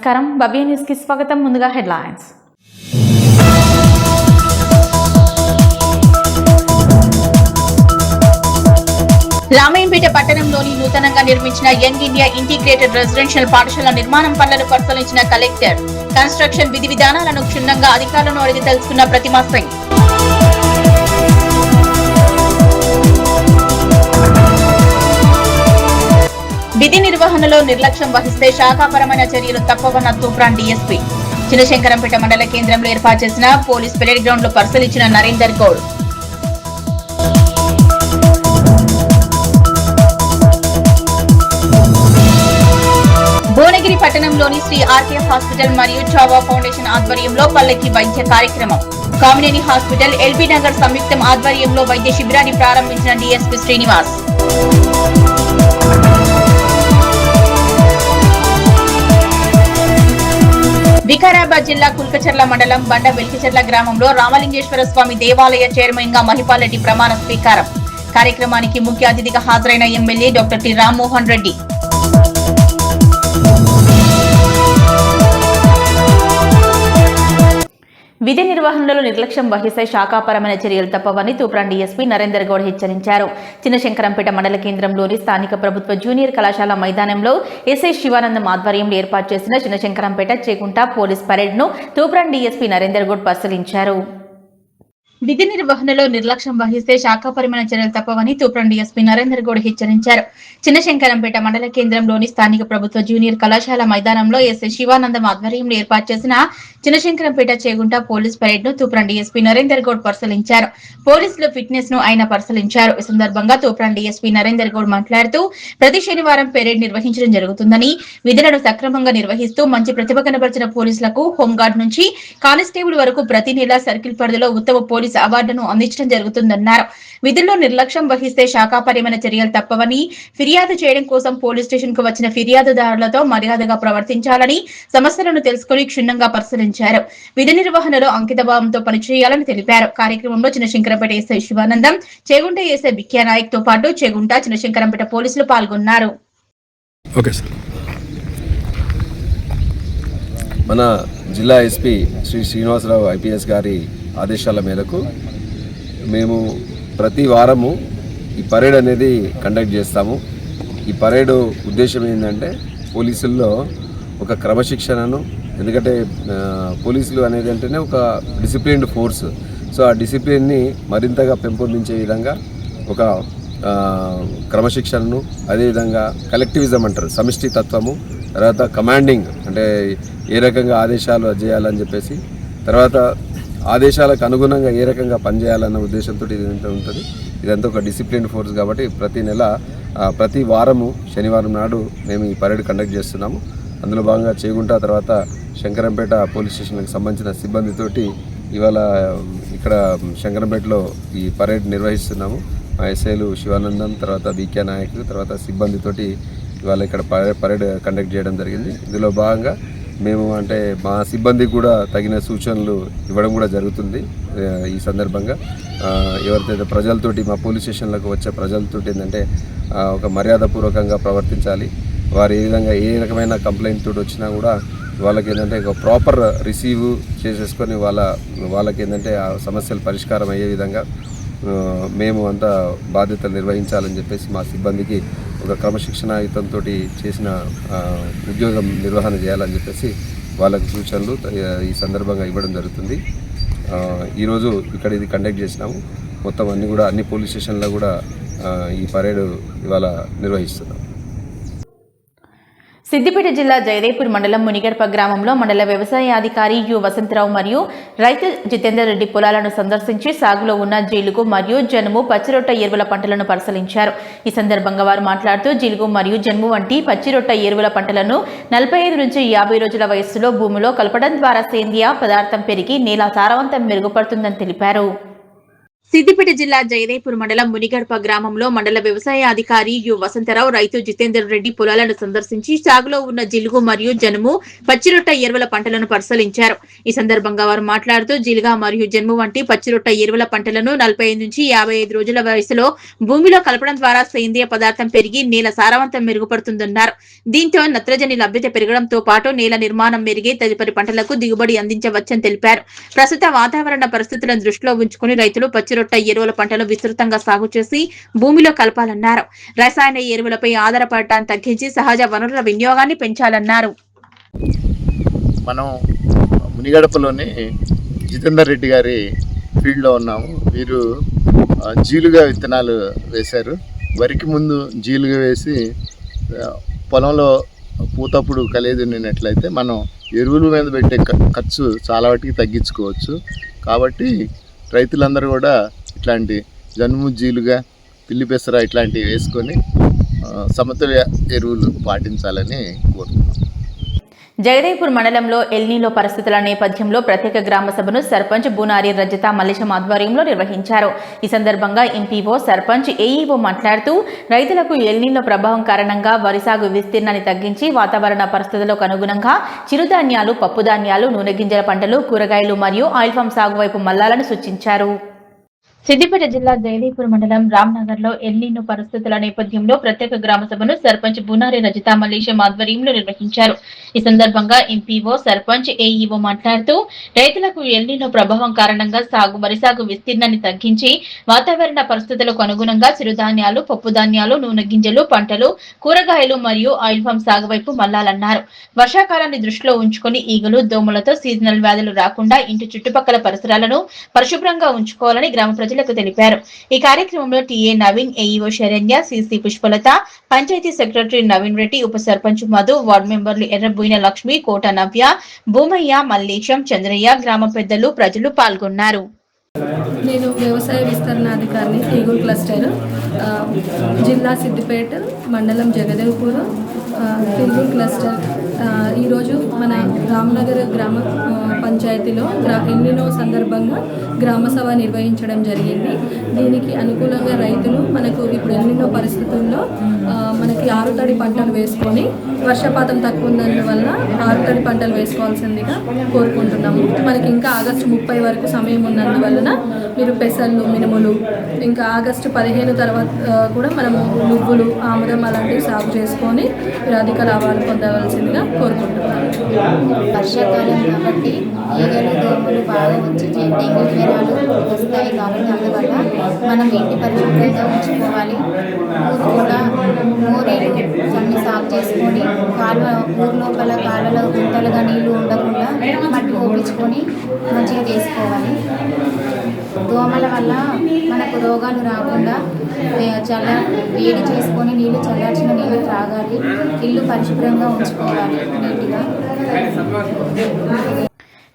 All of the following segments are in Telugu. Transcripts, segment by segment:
నమస్కారం భవ్య న్యూస్ కి స్వాగతం. ముందుగా హెడ్లైన్స్. రామాయంపేట పట్టణంలోని నూతనంగా నిర్మించిన యంగ్ ఇండియా ఇంటిగ్రేటెడ్ రెసిడెన్షియల్ పాఠశాల నిర్మాణం పనులను పరిశీలించిన కలెక్టర్. కన్స్ట్రక్షన్ విధి విధానాలను క్షుణ్ణంగా అధికారులను అడిగి తెలుసుకున్న ప్రతిమా సింగ్. విధి నిర్వహణలో నిర్లక్ష్యం వహిస్తే శాఖాపరమైన చర్యలు తప్పవన్న తూప్రాన్ డీఎస్పీ. చినశంకరంపేట మండల కేంద్రంలో ఏర్పాటు చేసిన పోలీస్ పెరేడ్ గ్రౌండ్ లో పరిశీలించిన నరేందర్ గౌడ్. భువనగిరి పట్టణంలోని శ్రీ ఆర్కేఎఫ్ హాస్పిటల్ మరియు చావా ఫౌండేషన్ ఆధ్వర్యంలో పల్లకి వైద్య కార్యక్రమం. కామినేని హాస్పిటల్, ఎల్బీ నగర్ సంయుక్తం ఆధ్వర్యంలో వైద్య శిబిరాన్ని ప్రారంభించిన డీఎస్పీ శ్రీనివాస్. వికారాబాద్ జిల్లా కుల్కచర్ల మండలం బండ వెల్కిచర్ల గ్రామంలో రామలింగేశ్వర స్వామి దేవాలయ చైర్మన్ గా మహిపాల్ రెడ్డి ప్రమాణ స్వీకారం. కార్యక్రమానికి ముఖ్య అతిథిగా హాజరైన MLA doctor T Rammohan Reddy. విధి నిర్వహణలో నిర్లక్ష్యం వహిస్తే శాఖాపరమైన చర్యలు తప్పవని తూప్రాన్ డీఎస్పీ నరేందర్ గౌడ్ హెచ్చరించారు. చినశంకరంపేట మండల కేంద్రంలోని స్థానిక ప్రభుత్వ జూనియర్ కళాశాల మైదానంలో ఎస్ఐ శివానందం ఆధ్వర్యంలో ఏర్పాటు చేసిన చినశంకరంపేట చేగుంట పోలీస్ పరేడ్ ను తూప్రాన్ డీఎస్పీ నరేందర్ గౌడ్ పరిశీలించారు. విధి నిర్వహణలో నిర్లక్ష్యం వహిస్తే శాఖాపరమైన చర్యలు తప్పవని తూప్రాన్ డీఎస్పీ నరేందర్ గౌడ్ హెచ్చరించారు. చినశంకరంపేట మండల కేంద్రంలోని స్థానిక ప్రభుత్వ జూనియర్ కళాశాల మైదానంలో ఎస్ఐ శివానందం ఆధ్వర్యంలో ఏర్పాటు చేసిన చినశంకరంపేట చేగుంట పోలీస్ పరేడ్ ను తూప్రాన్ డీఎస్పీ నరేందర్ గౌడ్ పరిశీలించారు. పోలీసుల ఫిట్నెస్ ను ఆయన పరిశీలించారు. ఈ సందర్భంగా తూప్రాన్ డీఎస్పీ నరేందర్ గౌడ్ మాట్లాడుతూ ప్రతి శనివారం పెరేడ్ నిర్వహించడం జరుగుతుందని, విధులను సక్రమంగా నిర్వహిస్తూ మంచి ప్రతిభ కనబరిచిన పోలీసులకు హోంగార్డ్ నుంచి కానిస్టేబుల్ వరకు ప్రతి నెల సర్కిల్ పరిధిలో ఉత్తమ పోలీస్ అవార్డును అందించడం జరుగుతుందన్నారు. విధుల్లో నిర్లక్ష్యం వహిస్తే శాఖాపరమైన చర్యలు తప్పవని, ఫిర్యాదు చేయడం కోసం పోలీస్ స్టేషన్ కు వచ్చిన ఫిర్యాదుదారులతో మర్యాదగా ప్రవర్తించాలని, సమస్యలను తెలుసుకుని క్షుణ్ణంగా పరిశీలించారు. విధి నిర్వహణలో అంకితభావంతో పనిచేయాలని తెలిపారు. కార్యక్రమంలో చినశంకరంపేట ఎస్ఐ శివానందం, చేగుంట ఎస్ఐ బిక్యా నాయక్ తో పాటు చేగుంట, చినశంకరంపేట పోలీసులు పాల్గొన్నారు. మన జిల్లా ఎస్పీ శ్రీ శ్రీనివాసరావు ఐపీఎస్ గారి ఆదేశాల మేరకు మేము ప్రతి వారము ఈ పరేడ్ అనేది కండక్ట్ చేస్తాము. ఈ పరేడ్ ఉద్దేశం ఏంటంటే పోలీసుల్లో ఒక క్రమశిక్షణను, ఎందుకంటే పోలీసులు అనేది అంటేనే ఒక డిసిప్లిన్డ్ ఫోర్స్. సో ఆ డిసిప్లిన్ని మరింతగా పెంపొందించే విధంగా ఒక క్రమశిక్షణను, అదేవిధంగా కలెక్టివిజం అంటారు, సమిష్టి తత్వము, తర్వాత కమాండింగ్ అంటే ఏ రకంగా ఆదేశాలు చేయాలని చెప్పేసి, తర్వాత ఆదేశాలకు అనుగుణంగా ఏ రకంగా పనిచేయాలన్న ఉద్దేశంతో ఇది ఉంటుంది. ఇదంతా ఒక డిసిప్లిన్ ఫోర్స్ కాబట్టి ప్రతి వారము శనివారం నాడు మేము ఈ పరేడ్ కండక్ట్ చేస్తున్నాము. అందులో భాగంగా చేగుంట తర్వాత శంకరంపేట పోలీస్ స్టేషన్కి సంబంధించిన సిబ్బందితోటి ఇవాళ ఇక్కడ శంకరంపేటలో ఈ పరేడ్ నిర్వహిస్తున్నాము. మా ఎస్ఐలు శివానందం, తర్వాత బిక్యా నాయక్, తర్వాత సిబ్బందితోటి ఇవాళ ఇక్కడ పరేడ్ కండక్ట్ చేయడం జరిగింది. ఇందులో భాగంగా మేము అంటే మా సిబ్బందికి కూడా తగిన సూచనలు ఇవ్వడం కూడా జరుగుతుంది. ఈ సందర్భంగా ఎవరికైతే ప్రజలతోటి, మా పోలీస్ స్టేషన్లకు వచ్చే ప్రజలతోటి ఏంటంటే ఒక మర్యాదపూర్వకంగా ప్రవర్తించాలి. వారు ఏ విధంగా ఏ రకమైన కంప్లైంట్ తోటి వచ్చినా కూడా వాళ్ళకి ఏంటంటే ఒక ప్రాపర్ రిసీవ్ చేసేసుకొని వాళ్ళకి ఏంటంటే ఆ సమస్యలు పరిష్కారం అయ్యే విధంగా మేము అంతా బాధ్యతలు నిర్వహించాలని చెప్పేసి మా సిబ్బందికి ఒక క్రమశిక్షణాయుతంతో చేసిన ఉద్యోగం నిర్వహణ చేయాలని చెప్పేసి వాళ్ళకు సూచనలు ఈ సందర్భంగా ఇవ్వడం జరుగుతుంది. ఈరోజు ఇక్కడ ఇది కండక్ట్ చేసినాము. మొత్తం అన్ని పోలీస్ స్టేషన్లో కూడా ఈ పరేడ్ ఇవాళ నిర్వహిస్తున్నాం. సిద్దిపేట జిల్లా జయదేపూర్ మండలం మునిగర్ప గ్రామంలో మండల వ్యవసాయ అధికారి యు వసంతరావు మరియు రైతు జితేందర్ రెడ్డి పొలాలను సందర్శించి సాగులో ఉన్న జీలుగు మరియు జనుము, పచ్చిరొట్ట ఎరువుల పంటలను పరిశీలించారు. ఈ సందర్భంగా వారు మాట్లాడుతూ జీలుగు మరియు జనుము వంటి పచ్చిరొట్ట ఎరువుల పంటలను 45 నుంచి 50 రోజుల వయస్సులో భూమిలో కలపడం ద్వారా సేంద్రియ పదార్థం పెరిగి నేల సారవంతం మెరుగుపడుతుందని తెలిపారు. సిద్దిపేట జిల్లా జయదేపూర్ మండలం మునిగడప గ్రామంలో మండల వ్యవసాయ అధికారి యు వసంతరావు రైతు జితేందర్ రెడ్డి పొలాలను సందర్శించి సాగులో ఉన్న జిలుగు మరియు జనుము పచ్చిరొట్ట ఎరువుల పంటలను పరిశీలించారు. ఈ సందర్భంగా వారు మాట్లాడుతూ జిలుగా మరియు జనుము వంటి పచ్చిరొట్ట ఎరువుల పంటలను 45 నుంచి 55 రోజుల వయసులో భూమిలో కలపడం ద్వారా సేంద్రియ పదార్థం పెరిగి నేల సారవంతం మెరుగుపడుతుందన్నారు. దీంతో నత్రజని లభ్యత పెరగడంతో పాటు నేల నిర్మాణం మెరిగి తదుపరి పంటలకు దిగుబడి అందించవచ్చని తెలిపారు. ప్రస్తుత వాతావరణ పరిస్థితులను దృష్టిలో ఉంచుకుని రైతులు పచ్చిరొట్ట ఎరువుల పంటలు విస్తృతంగా సాగు చేసి భూమిలో కలపాలన్నారు. రసాయన ఎరువులపై ఆధారపడటాన్ని తగ్గించి సహజ వనరుల వినియోగాన్ని పెంచాలన్నారు. మనం మునిగడపలోని జితేందర్ రెడ్డి గారి ఫీల్డ్లో ఉన్నాము. వీరు జీలుగా విత్తనాలు వేశారు. వరికి ముందు జీలుగా వేసి పొలంలో పూతప్పుడు కలియదున్నట్లయితే మనం ఎరువుల మీద పెట్టే ఖర్చు చాలా వాటికి తగ్గించుకోవచ్చు. కాబట్టి రైతులందరూ కూడా ఇట్లాంటి జనుము జీలుగా పిల్లి పెసర ఇట్లాంటివి వేసుకొని సమతుల్య ఎరువులు పాటించాలని కోరుతున్నాం. జగదేపూర్ మండలంలో ఎల్నీలో పరిస్థితుల నేపథ్యంలో ప్రత్యేక గ్రామ సభను సర్పంచ్ బూనారి రజిత మల్లేశం ఆధ్వర్యంలో నిర్వహించారు. ఈ సందర్భంగా ఎంపీఓ, సర్పంచ్, ఏఈఓ మాట్లాడుతూ రైతులకు ఎల్నీలో ప్రభావం కారణంగా వరి సాగు విస్తీర్ణాన్ని తగ్గించి వాతావరణ పరిస్థితులకు అనుగుణంగా చిరుధాన్యాలు, పప్పుధాన్యాలు, నూనె గింజల పంటలు, కూరగాయలు మరియు ఆయిల్ ఫామ్ సాగు వైపు మళ్లాలని సూచించారు. సిద్దిపేట జిల్లా జయదేపూర్ మండలం రామ్నగర్ లో ఎల్నీనో పరిస్థితుల నేపథ్యంలో ప్రత్యేక గ్రామ సభను సర్పంచ్ బూనారి రజిత మల్లేశం ఆధ్వర్యంలో నిర్వహించారు. ఈ సందర్భంగా ఎంపీఓ, సర్పంచ్, ఏఈఓ మాట్లాడుతూ రైతులకు ఎల్నీనో ప్రభావం కారణంగా వరి సాగు విస్తీర్ణాన్ని తగ్గించి వాతావరణ పరిస్థితులకు అనుగుణంగా చిరుధాన్యాలు, పప్పుధాన్యాలు, నూనె గింజలు పంటలు, కూరగాయలు మరియు ఆయిల్ ఫామ్ సాగు వైపు మళ్లాలన్నారు. వర్షాకాలాన్ని దృష్టిలో ఉంచుకుని ఈగలు, దోమలతో సీజనల్ వ్యాధులు రాకుండా ఇంటి చుట్టుపక్కల పరిసరాలను పరిశుభ్రంగా ఉంచుకోవాలని గ్రామ ప్రజలకు తెలిపారు. ఈ కార్యక్రమంలో TA Naveen, AEO Saranya, CC Pushpalatha, panchayat secretary Naveen Reddy, ఉప సర్పంచ్ మధు, వార్డు మెంబర్లు ఎర్రబోయిన లక్ష్మి, కోట నవ్య, భూమయ్య, మల్లేశం, చంద్రయ్య, గ్రామ పెద్దలు, ప్రజలు పాల్గొన్నారు. నేను వ్యవసాయ విస్తరణాధికారిని, ఈగూర్ క్లస్టర్, జిల్లా సిద్దిపేట, మండలం జగదేవ్పూర్, ఈగూర్ క్లస్టర్. ఈరోజు మన రామ్నగర్ గ్రామ పంచాయతీలో ఎల్నినో సందర్భంగా గ్రామ సభ నిర్వహించడం జరిగింది. దీనికి అనుకూలంగా రైతులు మనకు ఇప్పుడు ఎల్నినో పరిస్థితుల్లో మనకి ఆరుతడి పంటలు వేసుకొని వర్షపాతం తక్కువ ఉన్నందువల్ల ఆరుతడి పంటలు వేసుకోవాల్సిందిగా కోరుకుంటున్నాము. మనకి ఇంకా ఆగస్టు 30 వరకు సమయం ఉన్నందువలన మీరు పెసళ్ళు, మినుములు, ఇంకా ఆగస్టు 15 తర్వాత కూడా మనము నువ్వులు, ఆముదం అలాంటివి సాగు చేసుకొని మీరు అధిక లాభాలు పొందవలసిందిగా కోరుకుంటున్నాను. వర్షాకాలం కాబట్టి ఈగలు, దోమలు బాగా వచ్చి డెంగ్యూ జ్వరాలు వస్తాయి. కాబట్టి అందువల్ల మనం ఇంటి పరిశుభ్రంగా ఉంచుకోవాలి. ఊరు కూడా మోరీలు అన్ని సాగు చేసుకొని ఊరు లోపల కాళ్ళలో గుంతలుగా నీళ్లు ఉండకుండా మట్టి పోపించుకొని మంచిగా చేసుకోవాలి. దోమల వల్ల మనకు రోగాలు రాకుండా వేడి చేసుకొని నీళ్లు చల్లార్చిన నీళ్లు త్రాగాలి. ఇల్లు పరిశుభ్రంగా ఉంచుకోవాలి నీట్గా.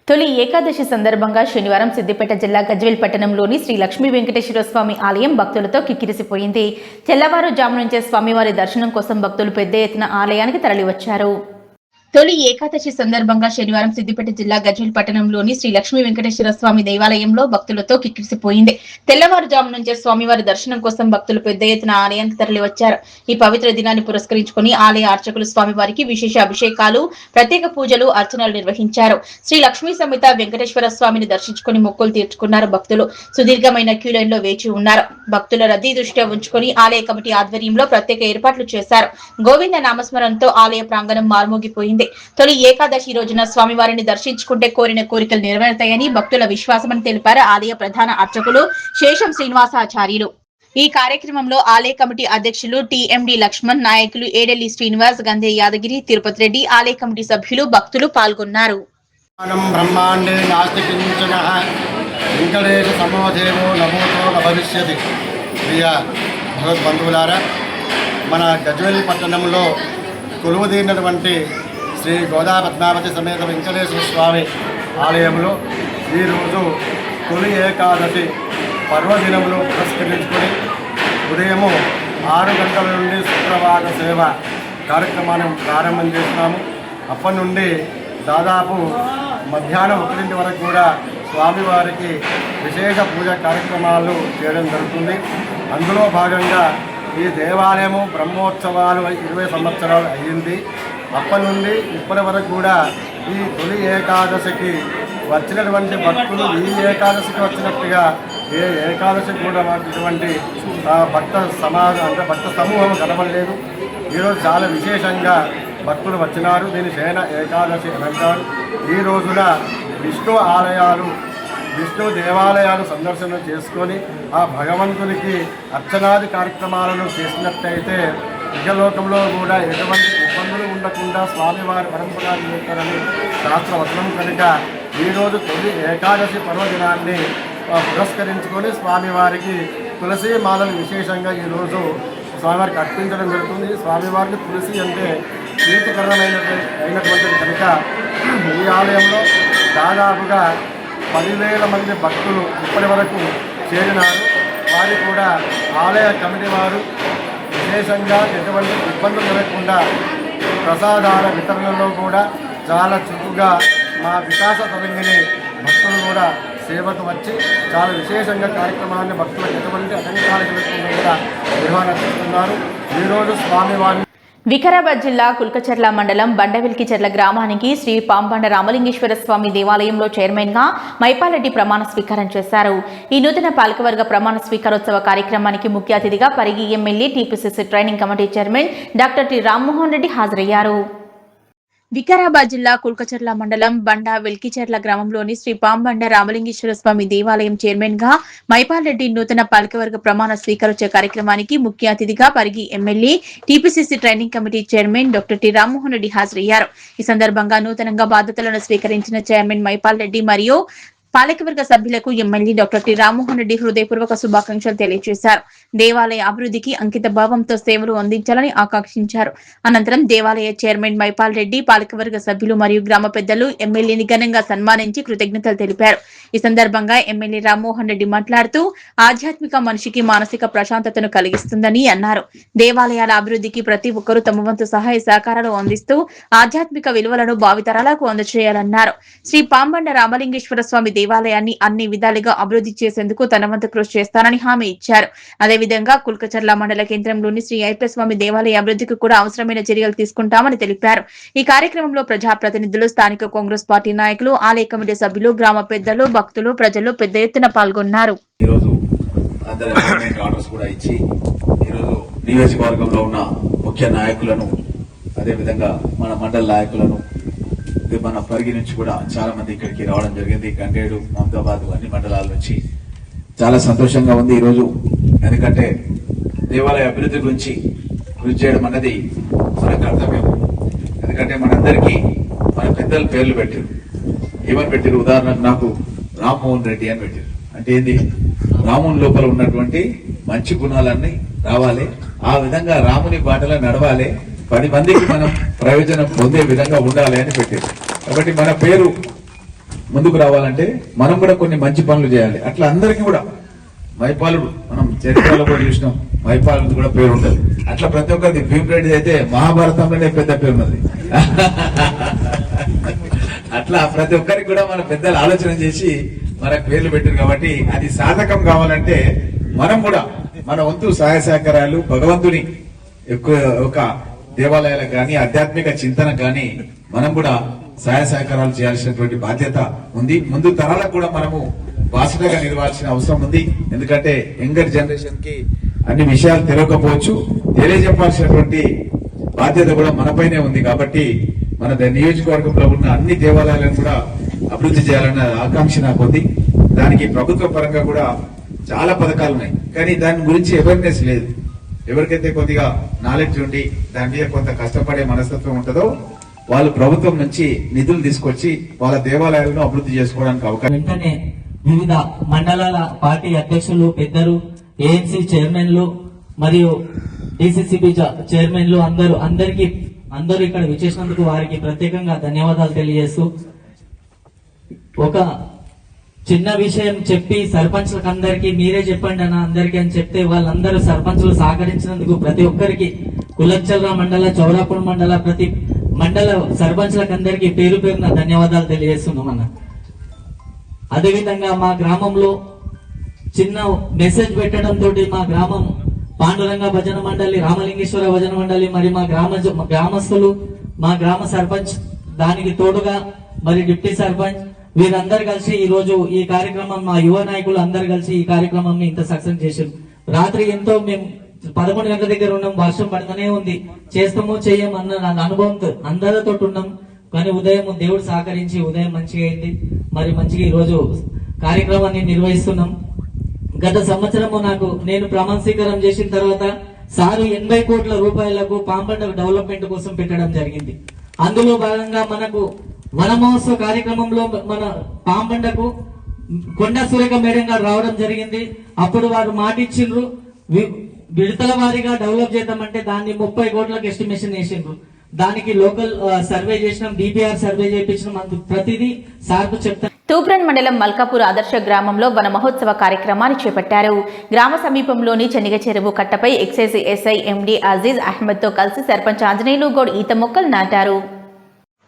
తొలి ఏకాదశి సందర్భంగా శనివారం సిద్దిపేట జిల్లా గజ్వేల్ పట్టణంలోని శ్రీ లక్ష్మీ వెంకటేశ్వర స్వామి ఆలయం భక్తులతో కిక్కిరిసిపోయింది. తెల్లవారుజాము నుంచే స్వామివారి దర్శనం కోసం భక్తులు పెద్ద ఎత్తున ఆలయానికి తరలివచ్చారు. తొలి ఏకాదశి సందర్భంగా శనివారం సిద్దిపేట జిల్లా గజ్వేల్ పట్టణంలోని శ్రీ లక్ష్మీ వెంకటేశ్వర స్వామి దేవాలయంలో భక్తులతో కిక్కిరిసిపోయింది. తెల్లవారుజాము నుంచే స్వామివారి దర్శనం కోసం భక్తులు పెద్ద ఎత్తున ఆలయానికి తరలివచ్చారు. ఈ పవిత్ర దినాన్ని పురస్కరించుకుని ఆలయ అర్చకులు స్వామివారికి విశేష అభిషేకాలు, ప్రత్యేక పూజలు, అర్చనలు నిర్వహించారు. శ్రీ లక్ష్మీ సమేత వెంకటేశ్వర స్వామిని దర్శించుకుని మొక్కులు తీర్చుకున్నారు. భక్తులు సుదీర్ఘమైన క్యూ లైన్ లో వేచి ఉన్నారు. భక్తుల రద్దీ దృష్ట్యా ఉంచుకుని ఆలయ కమిటీ ఆధ్వర్యంలో ప్రత్యేక ఏర్పాట్లు చేశారు. గోవింద నామస్మరణతో ఆలయ ప్రాంగణం మార్మోగిపోయింది. తొలి ఏకాదశి రోజున స్వామివారిని దర్శించుకుంటే కోరిన కోరికలు నెరవేరుతాయని భక్తుల విశ్వాసమని తెలిపారు ఆలయ ప్రధాన అర్చకులు శేషం శ్రీనివాసాచార్యులు. ఈ కార్యక్రమంలో ఆలయ కమిటీ అధ్యక్షులు టిఎండి లక్ష్మణ్, నాయకులు ఏడెల్లి శ్రీనివాస్, గంధే యాదగిరి, తిరుపతి రెడ్డి, ఆలయ కమిటీ సభ్యులు, భక్తులు పాల్గొన్నారు. మన గజ్వేల్ పట్టణంలో కొలువుదీరినటువంటి శ్రీ గోదా పద్మావతి సమేత వెంకటేశ్వర స్వామి ఆలయంలో ఈరోజు తొలి ఏకాదశి పర్వదినములు పురస్కరించుకొని ఉదయము 6 గంటల నుండి సుప్రభాత సేవ కార్యక్రమాన్ని ప్రారంభం చేస్తున్నాము. అప్పటి నుండి దాదాపు మధ్యాహ్నం 1 వరకు కూడా స్వామివారికి విశేష పూజ కార్యక్రమాలు చేయడం జరుగుతుంది. అందులో భాగంగా ఈ దేవాలయము బ్రహ్మోత్సవాలు 20 సంవత్సరాలు అయ్యింది. అప్పటి నుండి ఇప్పటి వరకు కూడా ఈ తొలి ఏకాదశికి వచ్చినటువంటి భక్తులు ఈ ఏకాదశికి వచ్చినట్టుగా ఏ ఏకాదశి కూడా ఇటువంటి భక్త సమాజం అంటే భక్త సమూహం కనబడలేదు. ఈరోజు చాలా విశేషంగా భక్తులు వచ్చినారు. దీని శయన ఏకాదశి అంటారు. ఈ రోజున విష్ణు దేవాలయాలు సందర్శన చేసుకొని ఆ భగవంతునికి అర్చనాది కార్యక్రమాలను చేసినట్టయితే ఇహలోకంలో కూడా ఎటువంటి ఇబ్బందులు ఉండకుండా స్వామివారి పరంపర చేస్తారని శాస్త్రవచనం కనుక ఈరోజు తొలి ఏకాదశి పర్వదినాన్ని పురస్కరించుకొని స్వామివారికి తులసి మాలను విశేషంగా ఈరోజు స్వామివారికి అర్పించడం జరుగుతుంది. స్వామివారికి తులసి అంటే ప్రీతికరమైనటువంటిది కనుక ఈ ఆలయంలో దాదాపుగా 10,000 మంది భక్తులు ఇప్పటి వరకు చేరినారు. వారు కూడా ఆలయ కమిటీ వారు విశేషంగా ఎటువంటి ఇబ్బందులు జరగకుండా ప్రసాదాల వితరణలో కూడా చాలా చురుకుగా మా వికాస తరంగిణి భక్తులు కూడా సేవకు వచ్చి చాలా విశేషంగా కార్యక్రమాన్ని భక్తులకు ఎటువంటి అలంకారాలు జరగకుండా కూడా నిర్వహణ చేస్తున్నారు. ఈరోజు స్వామివారిని వికారాబాద్ జిల్లా కుల్కచర్ల మండలం బండవిల్కిచెర్ల గ్రామానికి శ్రీ పాంబండ రామలింగేశ్వర స్వామి దేవాలయంలో చైర్మన్ గా మైపాలరెడ్డి ప్రమాణ స్వీకారం చేశారు. ఈ నూతన పాలకవర్గ ప్రమాణ స్వీకారోత్సవ కార్యక్రమానికి ముఖ్య అతిథిగా Parigi MLA TPCC training committee chairman doctor T Rammohan Reddy హాజరయ్యారు. వికారాబాద్ జిల్లా కుల్కచర్ల మండలం బండ వెల్కిచెర్ల గ్రామంలోని శ్రీ పాంబండ రామలింగేశ్వర స్వామి దేవాలయం చైర్మన్ గా మైపాల్ రెడ్డి నూతన పాలకవర్గ ప్రమాణ స్వీకారోత్సవ కార్యక్రమానికి ముఖ్య అతిథిగా Parigi MLA TPCC training committee chairman doctor T Rammohan Reddy హాజరయ్యారు. ఈ సందర్భంగా నూతనంగా బాధ్యతలను స్వీకరించిన చైర్మన్ మైపాల్ రెడ్డి మరియు పాలకవర్గ సభ్యులకు MLA doctor T Rammohan Reddy హృదయపూర్వక శుభాకాంక్షలు తెలియజేశారు. దేవాలయ అభివృద్ధికి అంకిత భావంతో సేవలు అందించాలని ఆకాంక్షించారు. అనంతరం దేవాలయ చైర్మన్ మైపాల్ రెడ్డి, పాలకవర్గ సభ్యులు మరియు గ్రామ పెద్దలు ఎమ్మెల్యేని ఘనంగా సన్మానించి కృతజ్ఞతలు తెలిపారు. ఈ సందర్భంగా ఎమ్మెల్యే రామ్మోహన్ రెడ్డి మాట్లాడుతూ ఆధ్యాత్మిక మనిషికి మానసిక ప్రశాంతతను కలిగిస్తుందని అన్నారు. దేవాలయాల అభివృద్ధికి ప్రతి ఒక్కరూ తమ వంతు సహాయ సహకారాలు అందిస్తూ ఆధ్యాత్మిక విలువలను భావితరాలకు అందజేయాలన్నారు. శ్రీ పాంబండ రామలింగేశ్వర స్వామి దేవాలయాన్ని అన్ని విధాలుగా అభివృద్ధి చేసేందుకు తన వంతు కృషి చేస్తానని హామీ ఇచ్చారు. అదేవిధంగా కుల్కచర్ల మండల కేంద్రంలోని శ్రీ అయ్యప్ప స్వామి దేవాలయ అభివృద్ధికి కూడా అవసరమైన చర్యలు తీసుకుంటామని తెలిపారు. ఈ కార్యక్రమంలో ప్రజాప్రతినిధులు, స్థానిక కాంగ్రెస్ పార్టీ నాయకులు, ఆలయ కమిటీ సభ్యులు, గ్రామ పెద్దలు, భక్తులు, ప్రజలు పెద్ద ఎత్తున పాల్గొన్నారు. నియోజకవర్గంలో ఉన్న ముఖ్య నాయకులను, అదేవిధంగా మన మండల నాయకులను, మన పరిగి నుంచి కూడా చాలా మంది ఇక్కడికి రావడం జరిగింది. గంగేడు, మమతాబాద్ అన్ని మండలాల నుంచి చాలా సంతోషంగా ఉంది ఈరోజు. ఎందుకంటే దేవాలయ అభివృద్ధి గురించి కృషి చేయడం అన్నది మన కర్తవ్యం. ఎందుకంటే మనందరికీ మన పెద్దలు పేర్లు పెట్టారు. ఏమని పెట్టారు? ఉదాహరణకు నాకు రామ్మోహన్ రెడ్డి అని పెట్టారు. అంటే ఏంది? రాముని లోపల ఉన్నటువంటి మంచి గుణాలన్నీ రావాలి, ఆ విధంగా రాముని బాటలో నడవాలి, 10 మందికి మనం ప్రయోజనం పొందే విధంగా ఉండాలి అని పెట్టారు. కాబట్టి మన పేరు ముందుకు రావాలంటే మనం కూడా కొన్ని మంచి పనులు చేయాలి. అట్లా అందరికీ కూడా మైపాలుడు, మనం చరిత్రలో కూడా చూసినాం, మైపాలుడు కూడా పేరు ఉంటుంది. అట్లా ప్రతి ఒక్కరికి భీమరెడ్డి అయితే మహాభారతంలోనే పెద్ద పేరు ఉన్నది. అట్లా ప్రతి ఒక్కరికి కూడా మన పెద్దలు ఆలోచన చేసి మనకు పేర్లు పెట్టారు. కాబట్టి అది సాధకం కావాలంటే మనం కూడా మన వంతు సహాయ సహకారాలు భగవంతుని ఒక దేవాలయాలకు కానీ ఆధ్యాత్మిక చింతన కానీ మనం కూడా సహాయ సహకారాలు చేయాల్సినటువంటి బాధ్యత ఉంది. ముందు తరాలకు కూడా మనము బాసటగా నిలవాల్సిన అవసరం ఉంది. ఎందుకంటే యంగర్ జనరేషన్ కి అన్ని విషయాలు తెలియకపోవచ్చు, తెలియజెప్పాల్సినటువంటి బాధ్యత కూడా మనపైనే ఉంది. కాబట్టి మన నియోజకవర్గంలో ఉన్న అన్ని దేవాలయాలను కూడా అభివృద్ధి చేయాలన్న ఆకాంక్ష నాకు ఉంది. దానికి ప్రభుత్వ పరంగా కూడా చాలా పథకాలు ఉన్నాయి, కానీ దాని గురించి అవేర్నెస్ లేదు. ఎవరికైతే కొద్దిగా నాలెడ్జ్ ఉండి దాని మీద కొంత కష్టపడే మనస్తత్వం ఉంటుందో వాళ్ళు ప్రభుత్వం నుంచి నిధులు తీసుకొచ్చి వాళ్ళ దేవాలయాలను అభివృద్ధి చేసుకోవడానికి అవకాశం. వెంటనే వివిధ మండలాల పార్టీ అధ్యక్షులు, పెద్దలు, ఏఎంసీ చైర్మన్లు మరియు డిసిసిబి చైర్మన్లు అందరూ ఇక్కడ విచ్చేసినందుకు వారికి ప్రత్యేకంగా ధన్యవాదాలు తెలియజేస్తూ, ఒక చిన్న విషయం చెప్పి సర్పంచ్లకు అందరికీ మీరే చెప్పండి అన్న అందరికీ అని చెప్తే వాళ్ళందరూ సర్పంచ్లు సహకరించినందుకు ప్రతి ఒక్కరికి కులచర్ల మండల, చౌరాపూర్ మండల ప్రతి మండల సర్పంచ్లకు అందరికీ పేరు పేరున ధన్యవాదాలు తెలియజేస్తున్నాం అన్న. అదేవిధంగా మా గ్రామంలో చిన్న మెసేజ్ పెట్టడం తోటి మా గ్రామం పాండురంగ భజన మండలి, రామలింగేశ్వర భజన మండలి, మరి మా గ్రామస్తులు, మా గ్రామ సర్పంచ్, దానికి తోడుగా మరి డిప్యూటీ సర్పంచ్, వీరందరూ కలిసి ఈ రోజు ఈ కార్యక్రమం, మా యువ నాయకులు అందరు కలిసి ఈ కార్యక్రమం ఇంత సక్సెస్ చేశారు. రాత్రి ఎంతో మేము 11 గంటల దగ్గర ఉన్నాం, వర్షం పడుతూనే ఉంది, చేస్తామో చెయ్యం అన్న అనుభవంతో అందరితో ఉన్నాం. కానీ ఉదయం దేవుడు సహకరించి ఉదయం మంచిగా అయింది. మరి మంచిగా ఈ రోజు కార్యక్రమాన్ని నిర్వహిస్తున్నాం. గత సంవత్సరము నేను ప్రమాణ స్వీకారం చేసిన తర్వాత సారు 80 కోట్ల రూపాయలకు పాంబండ డెవలప్మెంట్ కోసం పెట్టడం జరిగింది. అందులో భాగంగా మనకు వన మహోత్సవ కార్యక్రమంలో మన పాంబండకు కొండ సురేఖ మేడం గారు రావడం జరిగింది. అప్పుడు వారు మాట ఇచ్చిండ్రు, విడతల వారీగా డెవలప్ చేద్దామంటే దాన్ని 30 కోట్లకు ఎస్టిమేషన్ వేసిండ్రు. దానికి లోకల్ సర్వే చేసినాం, డిపిఆర్ సర్వే చేయించినాం. ప్రతిదీ సార్కు చెప్తాను. తూప్రన్ మండలం మల్కాపూర్ ఆదర్శ గ్రామంలో వన మహోత్సవ కార్యక్రమాన్ని చేపట్టారు. గ్రామ సమీపంలోని చెనిగ చెరువు కట్టపై ఎక్సైజ్ ఎస్ఐ ఎండి అజీజ్ అహ్మద్తో కలిసి సర్పంచ్ ఆంజనేయులు గౌడ్ ఈత మొక్కలు నాటారు.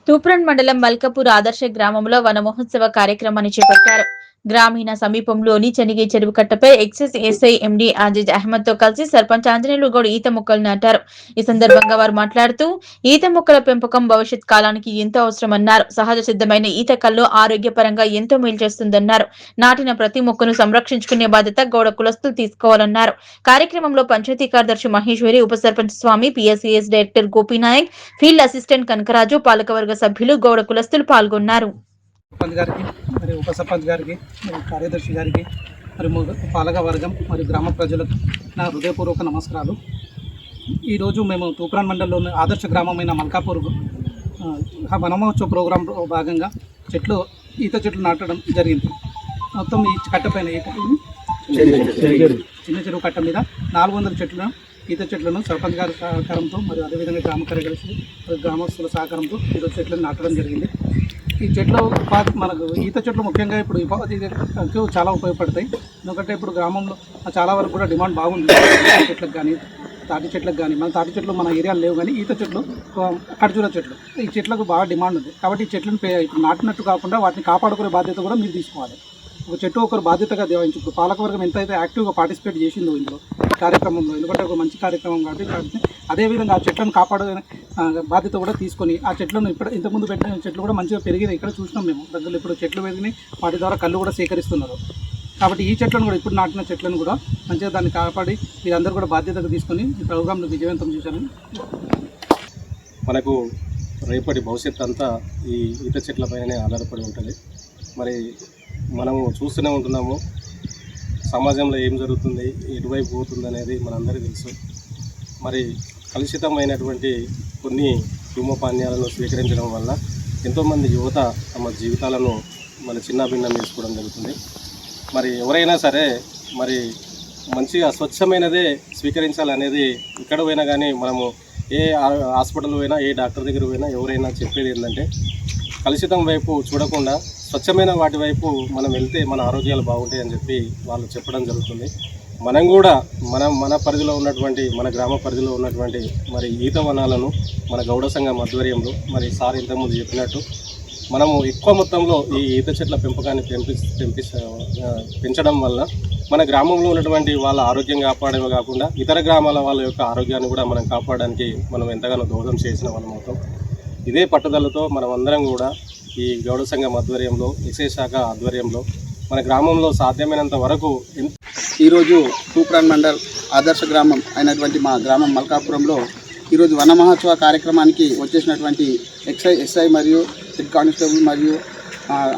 తూప్రన్ మండలం మల్కాపూర్ ఆదర్శ గ్రామంలో వన మహోత్సవ కార్యక్రమాన్ని చేపట్టారు. గ్రామీణ సమీపంలోని చెనిగే చెరువు కట్టపై ఎక్సైజ్ ఎస్ఐ ఎండి అజీజ్ అహ్మద్ తో కలిసి సర్పంచ్ ఆంజనేయులు గౌడ్ ఈత మొక్కలు నాటారు. ఈ సందర్భంగా వారు మాట్లాడుతూ ఈత మొక్కల పెంపకం భవిష్యత్ కాలానికి ఎంతో అవసరమన్నారు. సహజ సిద్ధమైన ఈత కళ్ళు ఆరోగ్యపరంగా ఎంతో మేలు చేస్తుందన్నారు. నాటిన ప్రతి మొక్కను సంరక్షించుకునే బాధ్యత గౌడ కులస్తులు తీసుకోవాలన్నారు. కార్యక్రమంలో పంచాయతీ కార్యదర్శి మహేశ్వరి, ఉప sarpanch Swamy, PSCS director Gopinayak, field assistant Kanakaraju, పాలకవర్గ సభ్యులు, గౌడ కులస్తులు పాల్గొన్నారు. సర్పంచ్ గారికి, మరి ఉప సర్పంచ్ గారికి, మరి కార్యదర్శి గారికి, మరి పాలక వర్గం, మరి గ్రామ ప్రజలకు నా హృదయపూర్వక నమస్కారాలు. ఈరోజు మేము తూప్రాన్ మండలంలోని ఆదర్శ గ్రామమైన మల్కాపూర్ వనమహోత్సవ ప్రోగ్రాంలో భాగంగా ఈత చెట్లు నాటడం జరిగింది. మొత్తం ఈ కట్టపైన చిన్న చెరువు కట్ట మీద 400 ఈత చెట్లను సర్పంచ్ గారి సహకారంతో, మరియు అదేవిధంగా గ్రామ కార్యదర్శి, గ్రామస్తుల సహకారంతో ఈరోజు చెట్లను నాటడం జరిగింది. ఈ చెట్లు మనకు ఈత చెట్లు ముఖ్యంగా ఇప్పుడు ఉపాధికి చాలా ఉపయోగపడతాయి. ఎందుకంటే ఇప్పుడు గ్రామంలో చాలా వరకు కూడా డిమాండ్ బాగుంది. చెట్లకు కానీ, తాటి చెట్లకు కానీ, మన తాటి చెట్లు మన ఏరియాలో లేవు, కానీ ఈత చెట్లు, ఖర్జూర చెట్లు, ఈ చెట్లకు బాగా డిమాండ్ ఉంది. కాబట్టి ఈ చెట్లను ఇప్పుడు నాటినట్టు కాకుండా వాటిని కాపాడుకునే బాధ్యత కూడా మీరు తీసుకోవాలి. ఒక చెట్టు ఒకరు బాధ్యతగా దేవించు. ఇప్పుడు పాలకవర్గం ఎంతైతే యాక్టివ్గా పార్టిసిపేట్ చేసిందో ఇందులో కార్యక్రమంలో, ఎందుకంటే ఒక మంచి కార్యక్రమం కాబట్టి అదేవిధంగా ఆ చెట్లను కాపాడే బాధ్యత కూడా తీసుకొని ఆ చెట్లను ఇంతకుముందు పెట్టిన చెట్లు కూడా మంచిగా పెరిగినాయి. ఇక్కడ చూసినాం మేము దగ్గర. ఇప్పుడు చెట్లు పెరిగినాయి, వాటి ద్వారా కళ్ళు కూడా సేకరిస్తున్నారు. కాబట్టి ఈ చెట్లను కూడా, ఇప్పుడు నాటిన చెట్లను కూడా మంచిగా దాన్ని కాపాడి మీరందరూ కూడా బాధ్యతగా తీసుకొని ఈ ప్రోగ్రాంను విజయవంతం చేశారని. మనకు రేపటి భవిష్యత్తు అంతా ఈ ఈత చెట్లపైనే ఆధారపడి ఉంటుంది. మరి మనము చూస్తూనే ఉంటున్నాము సమాజంలో ఏం జరుగుతుంది, ఎటువైపు పోతుంది అనేది మనందరికీ తెలుసు. మరి కలుషితమైనటువంటి కొన్ని ధూమపానీయాలను స్వీకరించడం వల్ల ఎంతోమంది యువత తమ జీవితాలను చిన్నాభిన్నం చేసుకోవడం జరుగుతుంది. మరి ఎవరైనా సరే మరి మంచిగా స్వచ్ఛమైనదే స్వీకరించాలనేది ఎక్కడ పోయినా కానీ, మనము ఏ హాస్పిటల్ పోయినా, ఏ డాక్టర్ దగ్గర పోయినా ఎవరైనా చెప్పేది ఏంటంటే కలుషితం వైపు చూడకుండా స్వచ్ఛమైన వాటి వైపు మనం వెళ్తే మన ఆరోగ్యాలు బాగుంటాయి అని చెప్పి వాళ్ళు చెప్పడం జరుగుతుంది. మనం కూడా మన పరిధిలో ఉన్నటువంటి, మన గ్రామ పరిధిలో ఉన్నటువంటి మరి ఈత వనాలను మన గౌడ సంఘం ఆధ్వర్యంలో, మరి సార్ ఇంతకుముందు చెప్పినట్టు మనము ఎక్కువ మొత్తంలో ఈ ఈత చెట్ల పెంపకాన్ని పెంచడం వల్ల మన గ్రామంలో ఉన్నటువంటి వాళ్ళ ఆరోగ్యం కాపాడమే కాకుండా ఇతర గ్రామాల వాళ్ళ యొక్క ఆరోగ్యాన్ని కూడా మనం కాపాడడానికి మనం ఎంతగానో దోహదం చేసిన వాళ్ళం అవుతాం. ఇదే పట్టుదలతో మనం అందరం కూడా ఈ గౌడ సంఘం ఆధ్వర్యంలో, ఎక్సైజ్ శాఖ ఆధ్వర్యంలో మన గ్రామంలో సాధ్యమైనంత వరకు ఈరోజు తూప్రాన్ మండల్ ఆదర్శ గ్రామం అయినటువంటి మా గ్రామం మల్కాపురంలో ఈరోజు వన మహోత్సవ కార్యక్రమానికి వచ్చేసినటువంటి ఎస్ఐ మరియు హెడ్ కానిస్టేబుల్ మరియు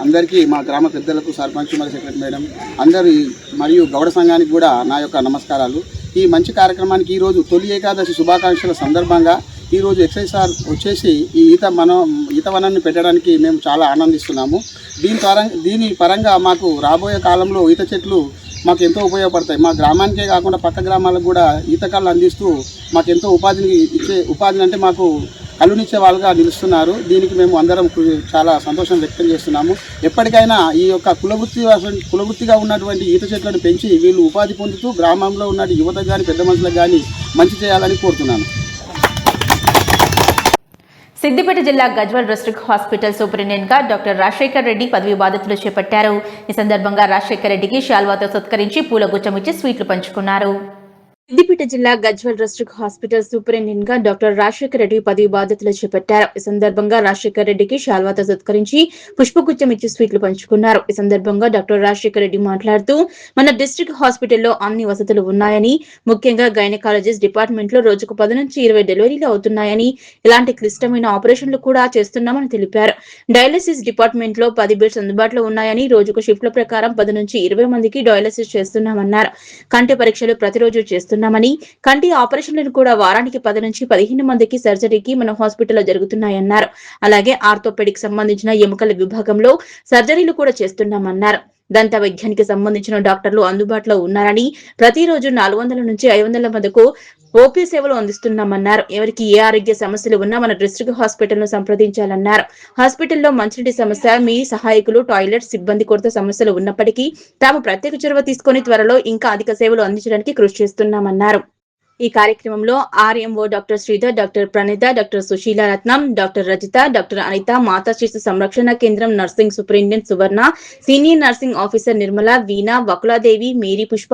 అందరికీ, మా గ్రామ పెద్దలకు, సర్పంచ్ మరియు సెక్రటరీ మేడం అందరూ మరియు గౌడ సంఘానికి కూడా నా యొక్క నమస్కారాలు. ఈ మంచి కార్యక్రమానికి ఈరోజు తొలి ఏకాదశి శుభాకాంక్షల సందర్భంగా ఈరోజు ఎక్సైజ్ సార్ వచ్చేసి ఈ ఈత వనాన్ని పెట్టడానికి మేము చాలా ఆనందిస్తున్నాము. దీని పరంగా మాకు రాబోయే కాలంలో ఈత చెట్లు మాకు ఎంతో ఉపయోగపడతాయి. మా గ్రామానికే కాకుండా పక్క గ్రామాలకు కూడా ఈతకాళ్ళు అందిస్తూ మాకు ఎంతో ఉపాధిని అంటే మాకు కళ్ళునిచ్చే వాళ్ళుగా నిలుస్తున్నారు. దీనికి మేము అందరం చాలా సంతోషం వ్యక్తం చేస్తున్నాము. ఎప్పటికైనా ఈ యొక్క కులవృత్తిగా ఉన్నటువంటి ఈత చెట్లను పెంచి వీళ్ళు ఉపాధి పొందుతూ గ్రామంలో ఉన్న యువతకు కానీ, పెద్ద మనుషులకు కానీ మంచి చేయాలని కోరుతున్నాను. సిద్దిపేట జిల్లా గజ్వల్ డిస్ట్రిక్ట్ హాస్పిటల్ సూపరింటెండెంట్ గా డాక్టర్ రాజశేఖర్ రెడ్డి పదవి బాధ్యతలు చేపట్టారు. ఈ సందర్భంగా రాజశేఖర్ రెడ్డికి శాల్వాతో సత్కరించి పూలగుచ్చం ఇచ్చి స్వీట్లు పంచుకున్నారు. సిద్దిపేట జిల్లా గజ్వల్ డిస్ట్రిక్ట్ హాస్పిటల్ సూపరింటెండెంట్ గా డాక్టర్ రాజశేఖర్ రెడ్డి పదవి బాధ్యతలు చేపట్టారు. ఈ సందర్భంగా రాజశేఖర్ రెడ్డికి శాల్వాతో సత్కరించి పుష్పగుచ్చం ఇచ్చి స్వీట్లు పంచుకున్నారు. ఈ సందర్భంగా డాక్టర్ రాజశేఖర్ రెడ్డి మాట్లాడుతూ మన డిస్ట్రిక్ట్ హాస్పిటల్లో అన్ని వసతులు ఉన్నాయని, ముఖ్యంగా గైనకాలజిస్ట్ డిపార్ట్మెంట్ లో రోజుకు 10 నుంచి 20 డెలివరీలు అవుతున్నాయని, ఇలాంటి క్లిష్టమైన ఆపరేషన్లు కూడా చేస్తున్నామని తెలిపారు. డయాలసిస్ డిపార్ట్మెంట్ లో 10 బెడ్స్ అందుబాటులో ఉన్నాయని, రోజుకు షిఫ్ట్ల ప్రకారం 10 నుంచి 20 మందికి డయాలసిస్ చేస్తున్నామన్నారు. కంటి పరీక్షలు ప్రతిరోజు చేస్తున్నామని, కంటి ఆపరేషన్లను కూడా వారానికి 10 నుంచి 15 మందికి సర్జరీకి మన హాస్పిటల్లో జరుగుతున్నాయన్నారు. అలాగే ఆర్థోపెడిక్ సంబంధించిన ఎముకల విభాగంలో సర్జరీలు కూడా చేస్తున్నామన్నారు. దంత వైద్యానికి సంబంధించిన డాక్టర్లు అందుబాటులో ఉన్నారని, ప్రతిరోజు 400 నుంచి 500 మందికి ఓపీ సేవలు అందిస్తున్నామన్నారు. ఎవరికి ఏ ఆరోగ్య సమస్యలు ఉన్నా మన డిస్ట్రిక్ట్ హాస్పిటల్ ను సంప్రదించాలన్నారు. హాస్పిటల్లో మంచినీటి సమస్య, మీ సహాయకులు, టాయిలెట్ సిబ్బంది కొరత సమస్యలు ఉన్నప్పటికీ తాము ప్రత్యేక చొరవ తీసుకుని త్వరలో ఇంకా అధిక సేవలు అందించడానికి కృషి చేస్తున్నామన్నారు. ఈ కార్యక్రమంలో RMO doctor Sridhar, doctor Praneetha, doctor Susheela Ratnam, doctor Rajitha, doctor Anitha, మాతా శిశు సంరక్షణ కేంద్రం nursing superintendent Suvarna, senior nursing officer Nirmala, Veena, Vakuladevi, Mary Pushpa,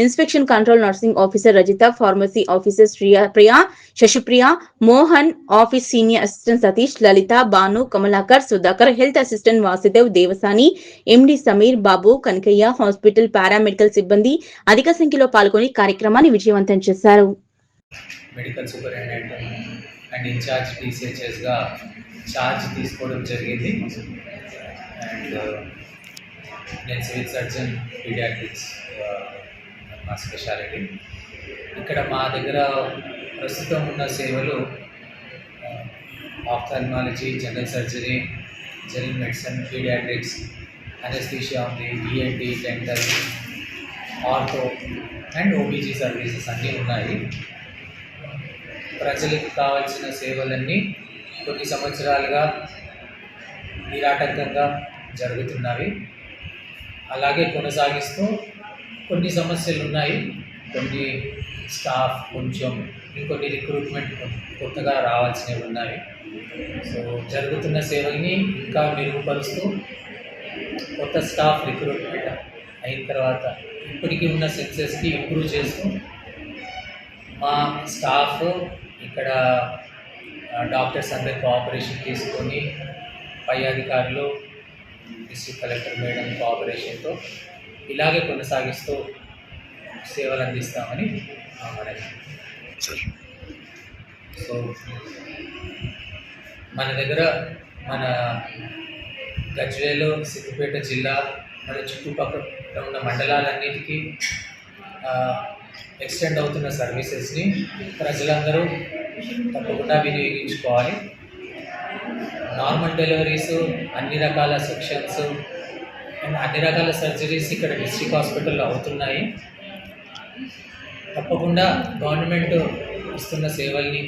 inspection control nursing officer Rajitha, pharmacy officer Priya, Sasipriya, Mohan, office senior assistant Satish, Lalitha, Bhanu, Kamalakar, Sudhakar, health assistant Vasudev, Devasani, MD Sameer, Babu, Kanakaiah, hospital paramedical సిబ్బంది అధిక సంఖ్యలో పాల్గొని కార్యక్రమాన్ని విజయవంతం చేశారు. Medical superintendent and incharge టీసీహెచ్ఎస్గా charge తీసుకోవడం జరిగింది. అండ్ నేను సివిల్ సర్జన్ పీడియాట్రిక్స్ మా స్పెషాలిటీ. ఇక్కడ మా దగ్గర ప్రస్తుతం ఉన్న సేవలు ophthalmology, general surgery, general medicine, paediatrics, anaesthesia ఉంది, ENT, dental, ortho and OBG services అన్నీ ఉన్నాయి. ప్రజలకు కావాల్సిన సేవలన్నీ కొన్ని సంవత్సరాలుగా నిరాటంకంగా జరుగుతున్నవి. అలాగే కొనసాగిస్తూ కొన్ని సమస్యలు ఉన్నాయి. కొన్ని స్టాఫ్ కొంచెం, ఇంకొన్ని రిక్రూట్మెంట్ కొత్తగా రావాల్సినవి ఉన్నాయి. సో జరుగుతున్న సేవల్ని ఇంకా మెరుగుపరుస్తూ కొత్త స్టాఫ్ రిక్రూట్మెంట్ అయిన తర్వాత ఇప్పటికీ ఉన్న సెన్సెస్కి ఇంప్రూవ్ చేస్తూ మా స్టాఫ్ ఇక్కడ డాక్టర్స్ అందరి కోఆపరేషన్ తీసుకొని, పై అధికారులు, డిస్ట్రిక్ట్ కలెక్టర్ మేడం కోఆపరేషన్తో ఇలాగే కొనసాగిస్తూ సేవలు అందిస్తామని మనకి. సో మన దగ్గర మన గజ్వేల్, సిద్దిపేట జిల్లా, మన చుట్టుపక్కల ఉన్న మండలాలన్నిటికీ ఎక్స్టెండ్ అవుతున్న సర్వీసెస్ని ప్రజలందరూ తప్పకుండా వినియోగించుకోవాలి. నార్మల్ డెలివరీస్, అన్ని రకాల సెక్షన్స్ అండ్ అన్ని రకాల సర్జరీస్ ఇక్కడ డిస్ట్రిక్ట్ హాస్పిటల్లో అవుతున్నాయి. తప్పకుండా గవర్నమెంట్ ఇస్తున్న సేవల్ని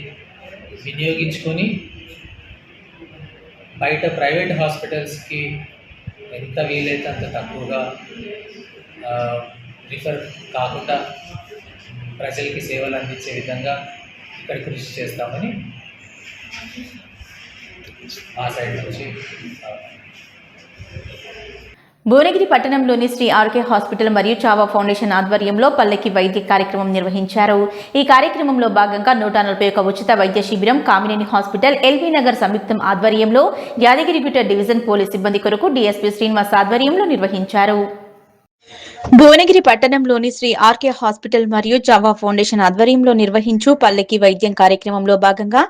వినియోగించుకొని బయట ప్రైవేట్ హాస్పిటల్స్కి ఎంత వీలైతే అంత తక్కువగా రిఫర్ కాకుండా ప్రజలకి సేవలు అందించే విధంగా ఇక్కడ కృషి చేస్తామని ఆ సైడ్ నుంచి. భువనగిరి పట్టణంలోని శ్రీ ఆర్కే హాస్పిటల్ మరియు చావా ఫౌండేషన్ ఆధ్వర్యంలో పల్లెకి వైద్య కార్యక్రమం నిర్వహించారు. ఈ కార్యక్రమంలో భాగంగా 141 ఉచిత వైద్య శిబిరం కామినేని హాస్పిటల్, ఎల్బీ నగర్ సంయుక్తం ఆధ్వర్యంలో యాదగిరిగుట్ట డివిజన్ పోలీస్ సిబ్బంది కొరకు డీఎస్పీ శ్రీనివాస్ ఆధ్వర్యంలో నిర్వహించారు. భువనగిరి పట్టణంలోని శ్రీ ఆర్కే హాస్పిటల్ మరియు చావా ఫౌండేషన్ ఆధ్వర్యంలో నిర్వహించు పల్లెకి వైద్యం కార్యక్రమంలో భాగంగా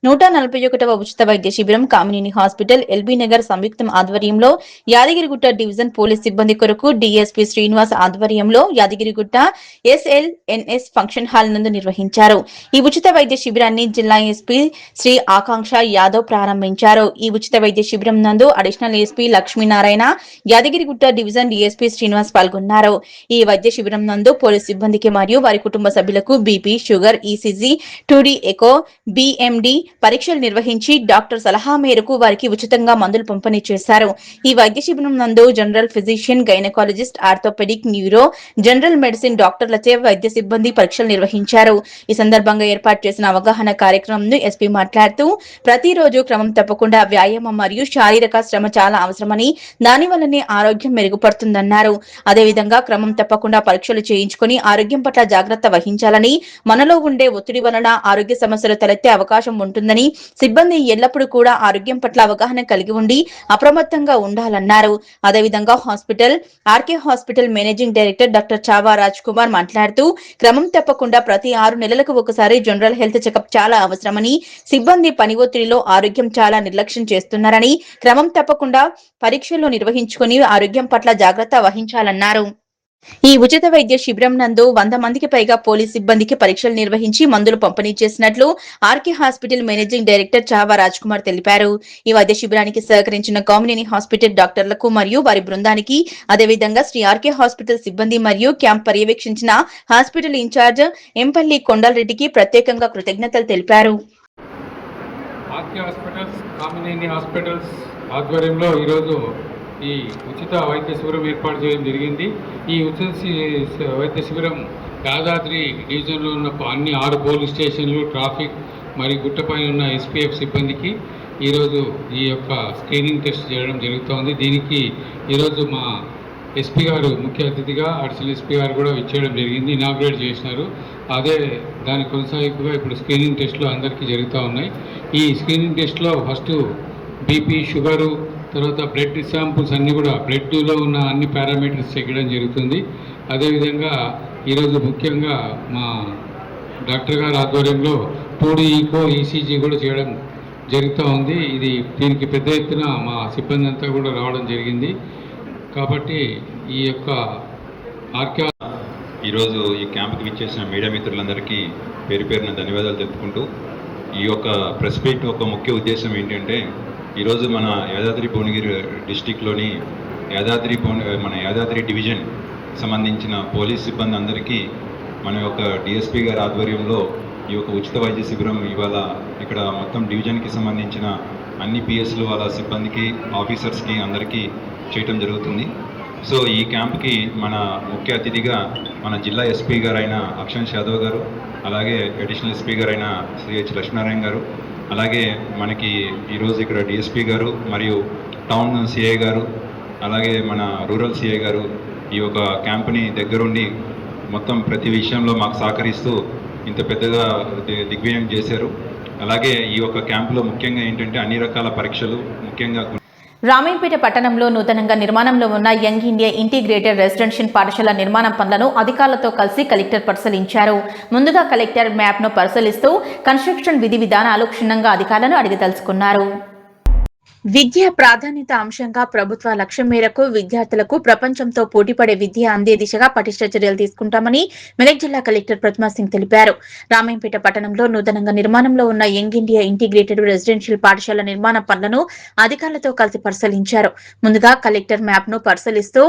141వ ఉచిత వైద్య శిబిరం కామినేని హాస్పిటల్, ఎల్బీ నగర్ సంయుక్తం ఆధ్వర్యంలో యాదగిరిగుట్ట డివిజన్ పోలీస్ సిబ్బంది కొరకు డీఎస్పీ శ్రీనివాస్ ఆధ్వర్యంలో యాదగిరిగుట్ట SLNS ఫంక్షన్ హాల్ నందు నిర్వహించారు. ఈ ఉచిత వైద్య శిబిరాన్ని జిల్లా ఎస్పీ శ్రీ ఆకాంక్ష యాదవ్ ప్రారంభించారు. ఈ ఉచిత వైద్య శిబిరం నందు additional SP Lakshminarayana, Yadagirigutta division DSP Srinivas పాల్గొన్నారు. నిర్వహించారు. ఈ వైద్య శిబిరం నందు పోలీస్ సిబ్బందికి మరియు వారి కుటుంబ సభ్యులకు BP, sugar, ECG, 2D echo, BMD పరీక్షలు నిర్వహించి డాక్టర్ సలహా మేరకు వారికి ఉచితంగా మందులు పంపిణీ చేశారు. ఈ వైద్య శిబిరం నందు general physician, gynaecologist, orthopaedic, neuro, general medicine డాక్టర్లచే వైద్య సిబ్బంది పరీక్షలు నిర్వహించారు. ఈ సందర్భంగా ఏర్పాటు చేసిన అవగాహన కార్యక్రమంను ఎస్పీ మాట్లాడుతూ ప్రతిరోజు క్రమం తప్పకుండా వ్యాయామం మరియు శారీరక శ్రమ చాలా అవసరమని, దానివల్లనే ఆరోగ్యం మెరుగుపడుతుందన్నారు. అదేవిధంగా క్రమం తప్పకుండా పరీక్షలు చేయించుకుని ఆరోగ్యం పట్ల జాగ్రత్త వహించాలని, మనలో ఉండే ఒత్తిడి వలన ఆరోగ్య సమస్యలు తలెత్తే అవకాశం ఉంటుందని, సిబ్బంది ఎల్లప్పుడూ కూడా ఆరోగ్యం పట్ల అవగాహన కలిగి ఉండి అప్రమత్తంగా ఉండాలన్నారు. అదేవిధంగా RK hospital managing director doctor Chava Raj Kumar మాట్లాడుతూ క్రమం తప్పకుండా ప్రతి 6 నెలలకు ఒకసారి జనరల్ హెల్త్ చెకప్ చాలా అవసరమని, సిబ్బంది పని ఒత్తిడిలో ఆరోగ్యం చాలా నిర్లక్ష్యం చేస్తున్నారని, క్రమం తప్పకుండా పరీక్షలు నిర్వహించుకుని ఆరోగ్యం పట్ల జాగ్రత్త వహించాలన్నారు. ఈ ఉచిత వైద్య శిబిరం నందు 100 మందికి పైగా పోలీస్ సిబ్బందికి పరీక్షలు నిర్వహించి మందులు పంపిణీ చేసినట్లు RK hospital managing director Chhaava Raj Kumar తెలిపారు. ఈ వైద్య శిబిరానికి సహకరించిన కామినేని హాస్పిటల్ డాక్టర్లకు మరియు వారి బృందానికి, అదేవిధంగా శ్రీ ఆర్కే హాస్పిటల్ సిబ్బంది మరియు క్యాంప్ పర్యవేక్షించిన హాస్పిటల్ ఇన్ఛార్జ్ ఎంపల్లి కొండలరెడ్డికి ప్రత్యేకంగా కృతజ్ఞతలు తెలిపారు. ఆర్కే హాస్పిటల్స్, కామినేని హాస్పిటల్స్ ఆధ్వర్యంలో ఈరోజు ఈ ఉచిత వైద్య శిబిరం ఏర్పాటు చేయడం జరిగింది. ఈ ఉచిత వైద్య శిబిరం యాదాద్రి డివిజన్లో ఉన్న అన్ని 6 పోలీస్ స్టేషన్లు, ట్రాఫిక్ మరియు గుట్టపైన ఉన్న SPF సిబ్బందికి ఈరోజు ఈ యొక్క స్క్రీనింగ్ టెస్ట్ చేయడం జరుగుతోంది. దీనికి ఈరోజు మా ఎస్పీ గారు ముఖ్య అతిథిగా, అడిషనల్ ఎస్పీ గారు కూడా ఇచ్చేయడం జరిగింది, ఇనాగ్రేట్ చేసినారు. అదే దాని కొనసాగింపుగా ఇప్పుడు స్క్రీనింగ్ టెస్ట్లు అందరికీ జరుగుతూ ఉన్నాయి. ఈ స్క్రీనింగ్ టెస్ట్లో ఫస్ట్ బీపీ, షుగరు, తర్వాత బ్లడ్ శాంపుల్స్ అన్నీ కూడా బ్లడ్లో ఉన్న అన్ని పారామీటర్స్ చెక్కడం జరుగుతుంది. అదేవిధంగా ఈరోజు ముఖ్యంగా మా డాక్టర్ గారి ఆధ్వర్యంలో 2D ఈకో, ECG కూడా చేయడం జరుగుతూ ఉంది. దీనికి పెద్ద ఎత్తున మా సిబ్బంది అంతా కూడా రావడం జరిగింది. కాబట్టి ఈ యొక్క ఆర్కే ఈరోజు ఈ క్యాంప్కి విచ్చేసిన మీడియా మిత్రులందరికీ పేరు పేరున ధన్యవాదాలు తెలుపుకుంటూ, ఈ యొక్క ప్రెస్ మీట్ ఒక ముఖ్య ఉద్దేశం ఏంటంటే, ఈరోజు మన యాదాద్రి భువనగిరి డిస్టిక్లోని మన యాదాద్రి డివిజన్ సంబంధించిన పోలీస్ సిబ్బంది అందరికీ మన యొక్క డిఎస్పీ గారి ఆధ్వర్యంలో ఈ యొక్క ఉచిత వైద్య శిబిరం ఇవాళ ఇక్కడ మొత్తం డివిజన్కి సంబంధించిన అన్ని పిఎస్లు వాళ్ళ సిబ్బందికి, ఆఫీసర్స్కి అందరికీ చేయటం జరుగుతుంది. సో ఈ క్యాంప్కి మన ముఖ్య అతిథిగా మన జిల్లా ఎస్పీ గారైన అక్షంత్ యాదవ్ గారు, అలాగే అడిషనల్ ఎస్పీ గారైన శ్రీ లక్ష్మీనారాయణ గారు, అలాగే మనకి ఈరోజు ఇక్కడ డిఎస్పీ గారు మరియు టౌన్ సిఐ గారు, అలాగే మన రూరల్ సిఐ గారు ఈ యొక్క క్యాంప్ని దగ్గరుండి మొత్తం ప్రతి విషయంలో మాకు సహకరిస్తూ ఇంత పెద్దగా దిగ్విజయం చేశారు. అలాగే ఈ యొక్క క్యాంపులో ముఖ్యంగా ఏంటంటే అన్ని రకాల పరీక్షలు, ముఖ్యంగా రామేంపేట పట్టణంలో నూతనంగా నిర్మాణంలో ఉన్న యంగ్ ఇండియా ఇంటిగ్రేటెడ్ రెసిడెన్షియల్ పాఠశాల నిర్మాణం పనులను అధికారులతో కలిసి కలెక్టర్ పరిశీలించారు. ముందుగా కలెక్టర్ మ్యాప్ను పరిశీలిస్తూ కన్స్ట్రక్షన్ విధి విధానాలు క్షుణ్ణంగా అధికారులను అడిగి తెలుసుకున్నారు. విద్య ప్రాధాన్యత అంశంగా ప్రభుత్వ లక్ష్యం మేరకు విద్యార్థులకు ప్రపంచంతో పోటీపడే విద్య అందే దిశగా పటిష్ట చర్యలు తీసుకుంటామని మెదక్ జిల్లా కలెక్టర్ ప్రతిమా సింగ్ తెలిపారు. రామేంపేట పట్టణంలో నూతనంగా నిర్మాణంలో ఉన్న యంగ్ ఇండియా ఇంటిగ్రేటెడ్ రెసిడెన్షియల్ పాఠశాల నిర్మాణ పనులను అధికారులతో కలిసి పరిశీలించారు. ముందుగా కలెక్టర్ మ్యాప్ ను పరిశీలిస్తూ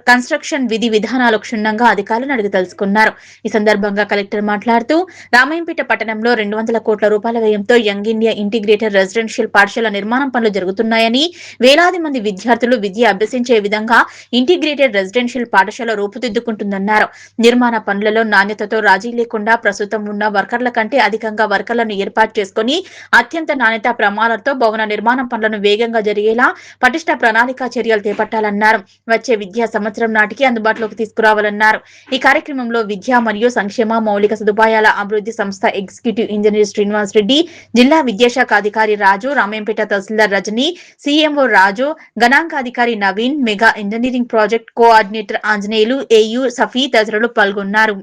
కన్స్ట్రక్షన్ విధి విధానాలు క్షుణ్ణంగా అధికారులను అడిగి తెలుసుకున్నారు. ఈ సందర్భంగా కలెక్టర్ మాట్లాడుతూ రామేంపేట పట్టణంలో 200 కోట్ల రూపాయల వ్యయంతో యంగ్ ఇండియా ఇంటిగ్రేటెడ్ రెసిడెన్షియల్ పాఠశాల నిర్మాణం పనులు జరుగుతున్నాయని, వేలాది మంది విద్యార్థులు విద్య అభ్యసించే విధంగా ఇంటిగ్రేటెడ్ రెసిడెన్షియల్ పాఠశాల రూపుదిద్దుకుంటుందన్నారు. నిర్మాణ పనులలో నాణ్యతతో రాజీ లేకుండా ప్రస్తుతం ఉన్న వర్కర్ల కంటే అధికంగా వర్కర్లను ఏర్పాటు చేసుకుని అత్యంత నాణ్యత ప్రమాణాలతో భవన నిర్మాణ పనులను వేగంగా జరిగేలా పటిష్ట ప్రణాళిక చర్యలు చేపట్టాలన్నారు. వచ్చే విద్యా సంవత్సరం నాటికి అందుబాటులోకి తీసుకురావాలన్నారు. ఈ కార్యక్రమంలో విద్య మరియు సంక్షేమ మౌలిక సదుపాయాల అభివృద్ధి సంస్థ ఎగ్జిక్యూటివ్ ఇంజనీర్ శ్రీనివాస్ రెడ్డి, జిల్లా విద్యాశాఖ అధికారి రాజు, రామేంపేట తహసీల్దార్ రజని, సిఎంఓ రాజు, గణాంకాధికారి Naveen, mega engineering project coordinator Anjaneyulu, AU Safi తదితరులు పాల్గొన్నారు.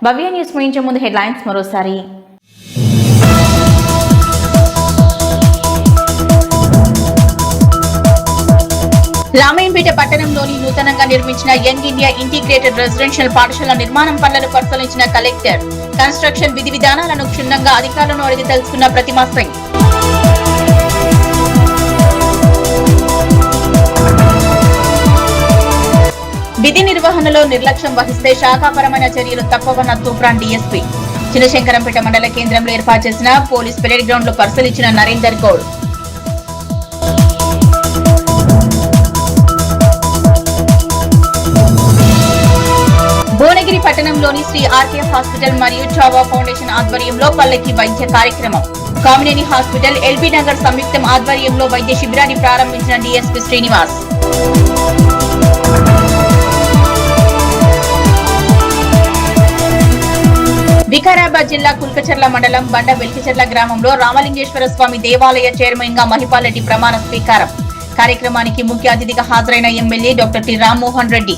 భవ్య న్యూస్ ముగించే ముందు హెడ్లైన్స్ మరోసారి. రామాయంపేట పట్టణంలోని నూతనంగా నిర్మించిన యంగ్ ఇండియా ఇంటిగ్రేటెడ్ రెసిడెన్షియల్ పాఠశాల నిర్మాణం పనులను పరిశీలించిన కలెక్టర్. కన్స్ట్రక్షన్ విధి విధానాలను క్షుణ్ణంగా అధికారులను అడిగి తెలుసుకున్న ప్రతిమా సింగ్. విధి నిర్వహణలో నిర్లక్ష్యం వహిస్తే శాఖాపరమైన చర్యలు తప్పవన్న తూప్రాన్ డీఎస్పీ. చినశంకరంపేట మండల కేంద్రంలో ఏర్పాటు చేసిన పోలీస్ పెరేడ్ గ్రౌండ్ లో పరిశీలించిన నరేందర్ గౌడ్. భువనగిరి పట్టణంలోని శ్రీ ఆర్కేఎఫ్ హాస్పిటల్ మరియు చావా ఫౌండేషన్ ఆధ్వర్యంలో పల్లకి వైద్య కార్యక్రమం. కామినేని హాస్పిటల్, ఎల్బీ నగర్ సంయుక్తం ఆధ్వర్యంలో వైద్య శిబిరాన్ని ప్రారంభించిన డీఎస్పీ శ్రీనివాస్. వికారాబాద్ జిల్లా కుల్కచర్ల మండలం బండ వెల్కిచర్ల గ్రామంలో రామలింగేశ్వర స్వామి దేవాలయ చైర్మన్ గా మహిపాల్ రెడ్డి ప్రమాణ స్వీకారం. కార్యక్రమానికి ముఖ్య అతిథిగా హాజరైన MLA doctor T Rammohan Reddy.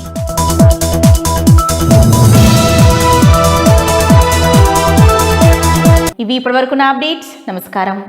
ఇవి ఇప్పటివరకున్న అప్డేట్స్. నమస్కారం.